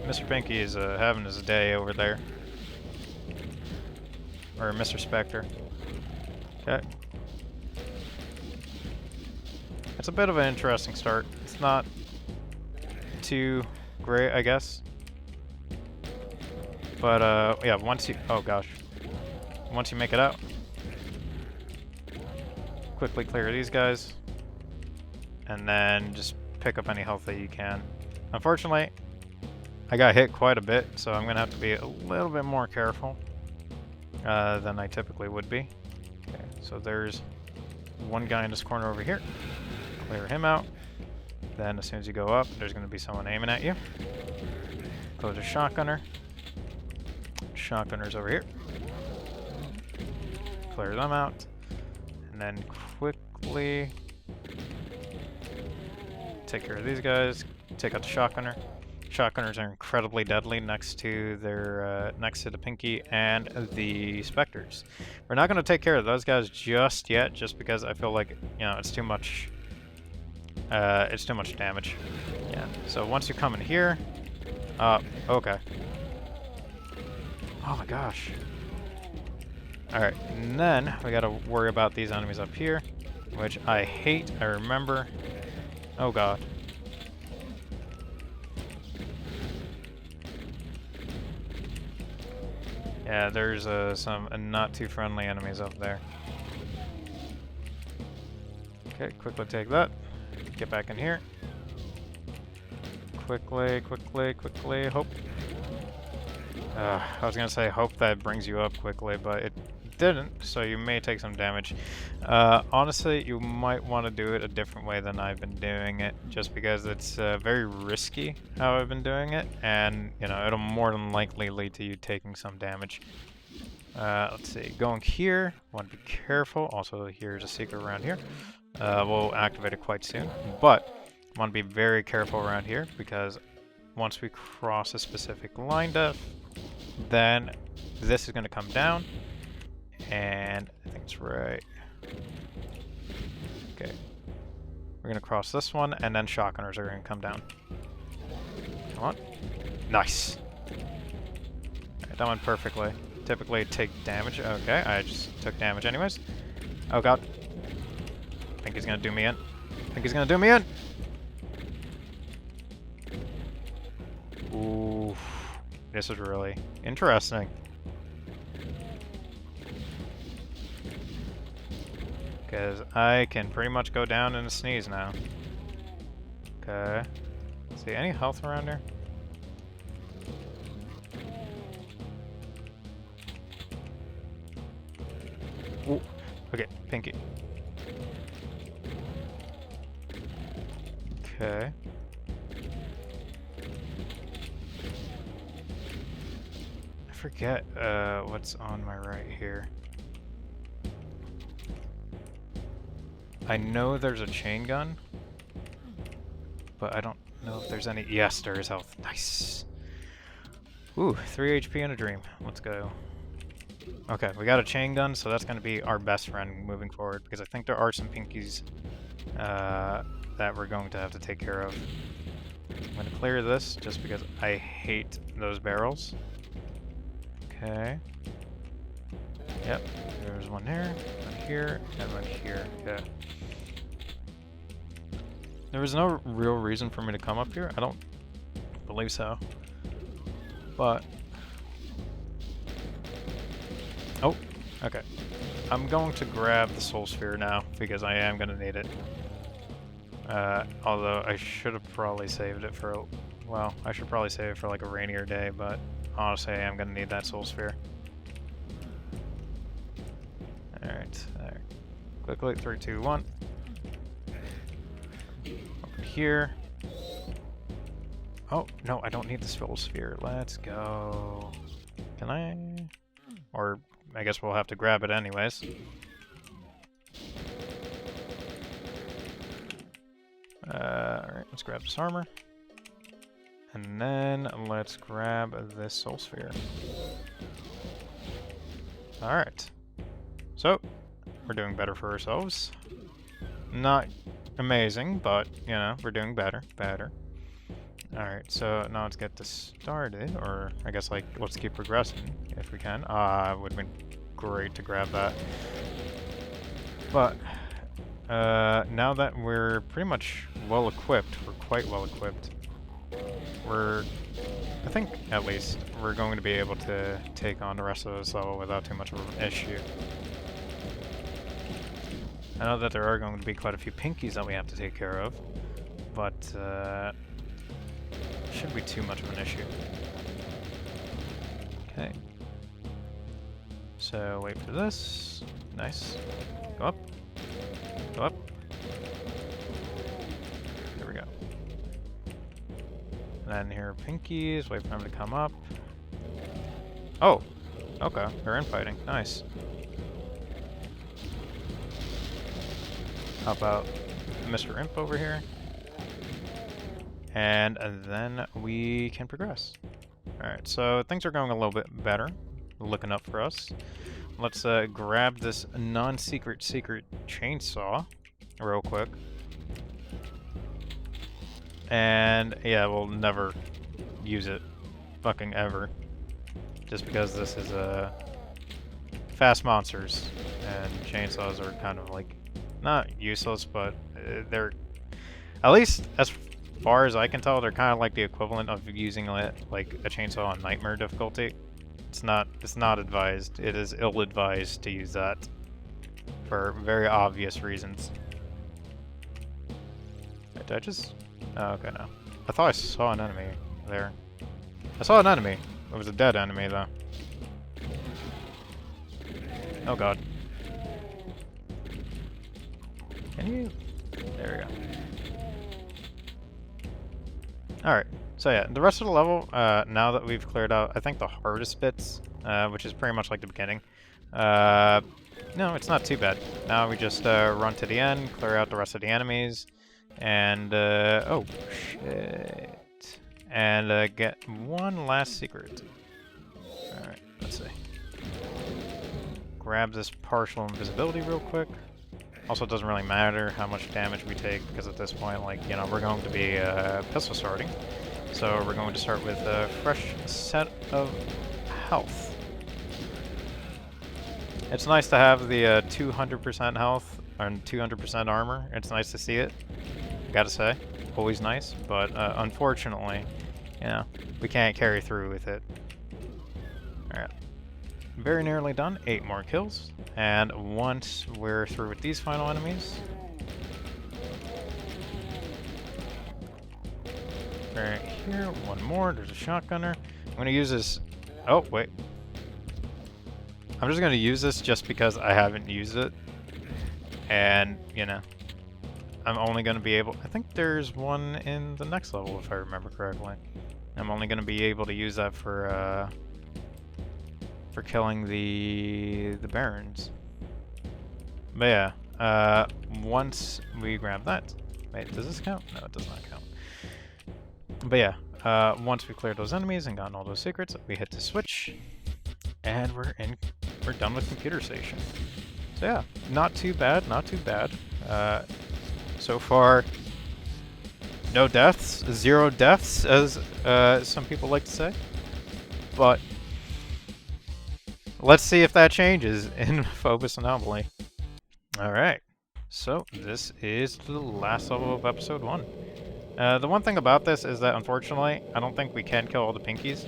[SPEAKER 1] Mr. Pinky is having his day over there. Or Mr. Spectre. Okay. It's a bit of an interesting start. It's not too great, I guess. But, yeah, once you... Oh, gosh. Once you make it out, quickly clear these guys. And then just pick up any health that you can. Unfortunately, I got hit quite a bit, so I'm going to have to be a little bit more careful than I typically would be. Okay, so there's one guy in this corner over here. Clear him out. Then as soon as you go up, there's going to be someone aiming at you. Go to shotgunner. Shotgunner's over here. Clear them out. And then quickly take care of these guys. Take out the shotgunner. Shotgunners are incredibly deadly next to their next to the Pinky and the Spectres. We're not going to take care of those guys just yet, just because I feel like, you know, it's too much. It's too much damage. Yeah. So once you come in here, okay. Oh my gosh. All right, and then we got to worry about these enemies up here, which I hate. I remember. Oh god. Yeah, there's some not too friendly enemies up there. Okay, quickly take that. Get back in here. Quickly, hope. I was gonna say hope that brings you up quickly, but it didn't, so you may take some damage. Honestly, you might want to do it a different way than I've been doing it, just because it's very risky how I've been doing it, and, you know, it'll more than likely lead to you taking some damage. Let's see, going here, want to be careful. Also, here's a secret around here. We'll activate it quite soon, but want to be very careful around here, because once we cross a specific line depth, then this is going to come down, and I think it's right. Okay. We're going to cross this one, and then shotgunners are going to come down. Come on. Nice. Right, that went perfectly. Typically take damage. Okay, I just took damage anyways. Oh god. I think he's going to do me in. Ooh. This is really interesting. Because I can pretty much go down in a sneeze now. Okay. See, any health around here? Ooh. Okay, pinky. Okay. I forget what's on my right here. I know there's a chain gun, but I don't know if there's any. Yes, there is health. Nice. Ooh, 3 HP in a dream. Let's go. Okay, we got a chain gun, so that's going to be our best friend moving forward, because I think there are some pinkies that we're going to have to take care of. I'm going to clear this, just because I hate those barrels. Okay. Yep, there's one here, and one here. Okay. There was no real reason for me to come up here. I don't believe so. But... oh, okay. I'm going to grab the soul sphere now, because I am going to need it. Although I should have probably saved it for... well, I should probably save it for like a rainier day, but honestly I am going to need that soul sphere. Alright, there. Quickly, 3, 2, 1. Over here. Oh, no, I don't need the soul sphere. Let's go. Can I? Or, I guess we'll have to grab it anyways. Alright, let's grab this armor. And then let's grab this soul sphere. Alright. So, we're doing better for ourselves. Not amazing, but, you know, we're doing better. Alright, so now let's get this started, or I guess, like, let's keep progressing if we can. It would have been great to grab that. But, now that we're pretty much well-equipped, we're quite well-equipped, I think, at least, we're going to be able to take on the rest of this level without too much of an issue. I know that there are going to be quite a few pinkies that we have to take care of, but shouldn't be too much of an issue. Okay. So wait for this. Nice. Go up. Go up. There we go. And then here are pinkies. Wait for them to come up. Oh! Okay, they're infighting. Nice. How about Mr. Imp over here? And then we can progress. Alright, so things are going a little bit better. Looking up for us. Let's grab this non-secret chainsaw real quick. And yeah, we'll never use it fucking ever. Just because this is fast monsters. And chainsaws are kind of like, not useless, but they're, at least as far as I can tell, they're kind of like the equivalent of using like a chainsaw on nightmare difficulty. It's not advised. It is ill-advised to use that for very obvious reasons. Did I just... Oh, okay, no. I thought I saw an enemy there. I saw an enemy. It was a dead enemy, though. Oh, God. Can you... There we go. Alright. So, yeah, the rest of the level, now that we've cleared out, I think, the hardest bits, which is pretty much like the beginning, no, it's not too bad. Now we just run to the end, clear out the rest of the enemies, and, oh, shit. And get one last secret. Alright, let's see. Grab this partial invisibility real quick. Also, it doesn't really matter how much damage we take, because at this point, like, you know, we're going to be pistol starting. So we're going to start with a fresh set of health. It's nice to have the 200% health and 200% armor. It's nice to see it, gotta say. Always nice, but unfortunately, you know, we can't carry through with it. Alright. Very nearly done. 8 more kills. And once we're through with these final enemies... Right here, one more. There's a shotgunner. I'm gonna use this... Oh, wait. I'm just gonna use this just because I haven't used it. And, you know, I'm only gonna be able... I think there's one in the next level, if I remember correctly. I'm only gonna be able to use that for killing the Barons. But yeah, once we grab that... Wait, does this count? No, it does not count. But yeah, once we cleared those enemies and gotten all those secrets, we hit the switch, and we're done with Computer Station. So yeah, not too bad, not too bad. So far, no deaths, 0 deaths, as some people like to say. But let's see if that changes in Phobos Anomaly. Alright, so this is the last level of episode 1. The one thing about this is that, unfortunately, I don't think we can kill all the pinkies.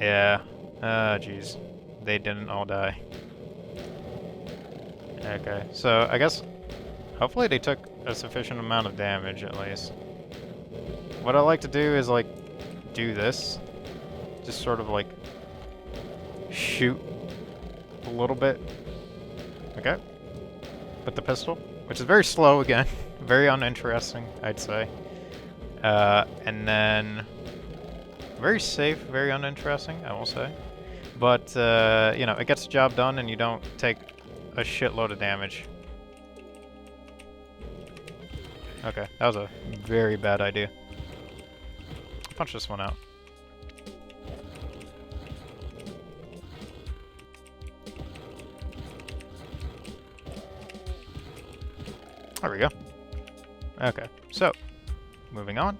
[SPEAKER 1] Yeah. Jeez. They didn't all die. Okay, so I guess, hopefully they took a sufficient amount of damage, at least. What I like to do is, like, do this. Just sort of, like, shoot a little bit. Okay. With the pistol, which is very slow again. Very uninteresting, I'd say. And then... Very safe, very uninteresting, I will say. But, you know, it gets the job done and you don't take a shitload of damage. Okay, that was a very bad idea. Punch this one out. There we go. Okay, so, moving on.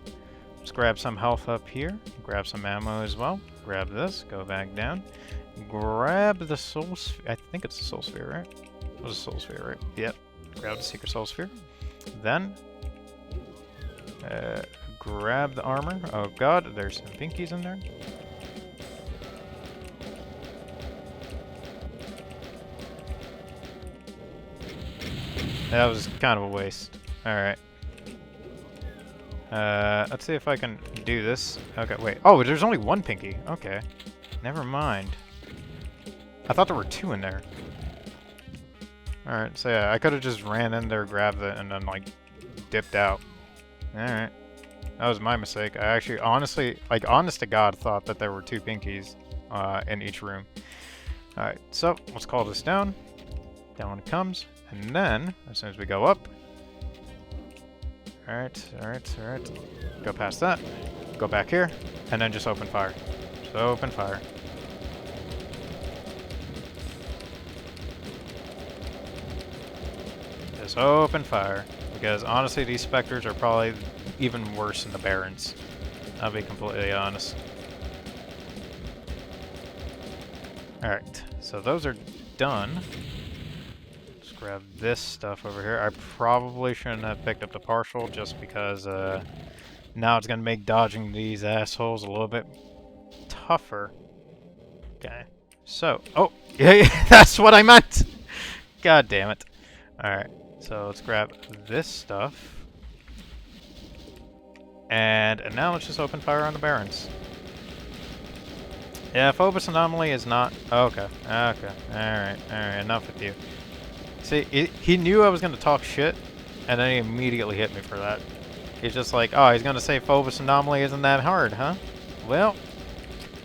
[SPEAKER 1] Let's grab some health up here. Grab some ammo as well. Grab this, go back down. Grab the soul sphere. I think it's the soul sphere, right? It was a soul sphere, right? Yep. Grab the secret soul sphere. Then, grab the armor. Oh god, there's some pinkies in there. That was kind of a waste. Alright. Let's see if I can do this. Okay, wait. Oh, there's only one pinky. Okay. Never mind. I thought there were 2 in there. Alright, so yeah, I could have just ran in there, grabbed it, and then, like, dipped out. Alright. That was my mistake. I actually, honestly, like, honest to God, thought that there were 2 pinkies, in each room. Alright, so, let's call this down. Down it comes. And then, as soon as we go up, alright. Go past that. Go back here. And then just open fire. Just open fire. Just open fire. Because honestly, these Spectres are probably even worse than the Barons. I'll be completely honest. Alright, so those are done. Grab this stuff over here. I probably shouldn't have picked up the partial just because now it's going to make dodging these assholes a little bit tougher. Okay. So, oh, yeah, that's what I meant! God damn it. Alright, so let's grab this stuff. And now let's just open fire on the Barons. Yeah, Phobos Anomaly is not... Okay, okay, alright, enough with you. See, he knew I was going to talk shit, and then he immediately hit me for that. He's just like, oh, he's going to say Phobos Anomaly isn't that hard, huh? Well,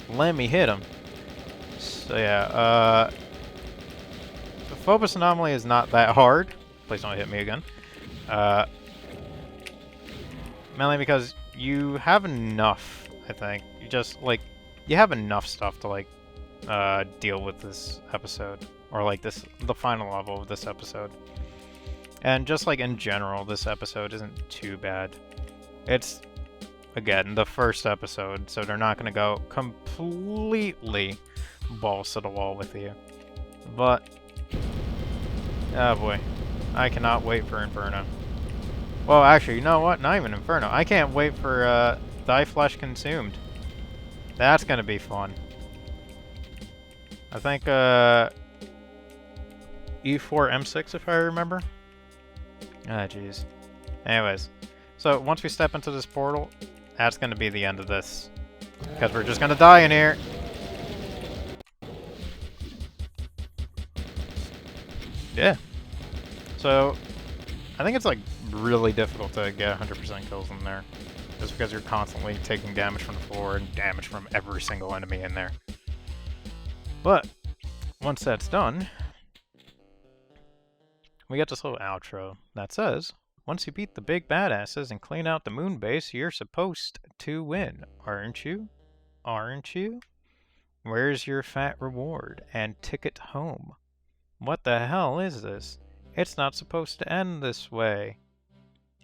[SPEAKER 1] let me hit him. So yeah, the Phobos Anomaly is not that hard. Please don't hit me again. Mainly because you have enough, I think. You just, like, you have enough stuff to, like, deal with this episode. Or, like, the final level of this episode. And just, like, in general, this episode isn't too bad. It's, again, the first episode, so they're not going to go completely balls to the wall with you. But, oh boy, I cannot wait for Inferno. Well, actually, you know what? Not even Inferno. I can't wait for Thy Flesh Consumed. That's gonna be fun. I think E4 M6, if I remember. Ah, jeez. Anyways, so once we step into this portal, that's gonna be the end of this, because we're just gonna die in here. Yeah. So, I think it's like really difficult to get 100% kills in there. Just because you're constantly taking damage from the floor and damage from every single enemy in there. But, once that's done, we get this little outro that says, once you beat the big badasses and clean out the moon base, you're supposed to win, aren't you? Aren't you? Where's your fat reward and ticket home? What the hell is this? It's not supposed to end this way.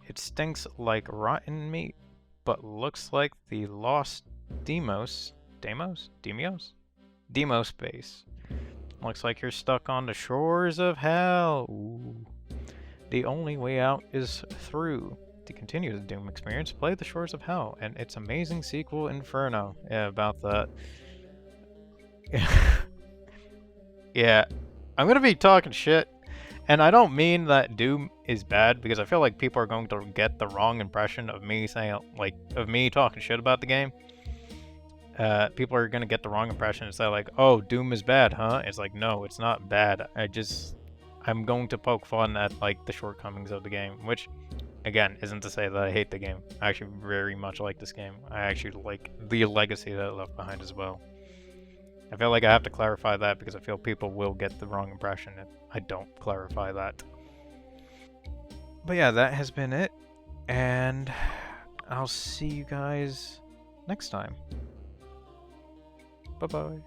[SPEAKER 1] It stinks like rotten meat, but looks like the lost Demos base. Looks like you're stuck on the shores of hell. Ooh. The only way out is through. To continue the Doom experience, play The Shores of Hell and its amazing sequel, Inferno. Yeah, about that. Yeah, I'm gonna be talking shit. And I don't mean that Doom is bad, because I feel like people are going to get the wrong impression of me saying, like, of me talking shit about the game. People are going to get the wrong impression and say, like, oh, Doom is bad, huh? It's like, no, it's not bad. I'm going to poke fun at, like, the shortcomings of the game, which, again, isn't to say that I hate the game. I actually very much like this game. I actually like the legacy that it left behind as well. I feel like I have to clarify that because I feel people will get the wrong impression if I don't clarify that. But yeah, that has been it, and I'll see you guys next time. Bye-bye.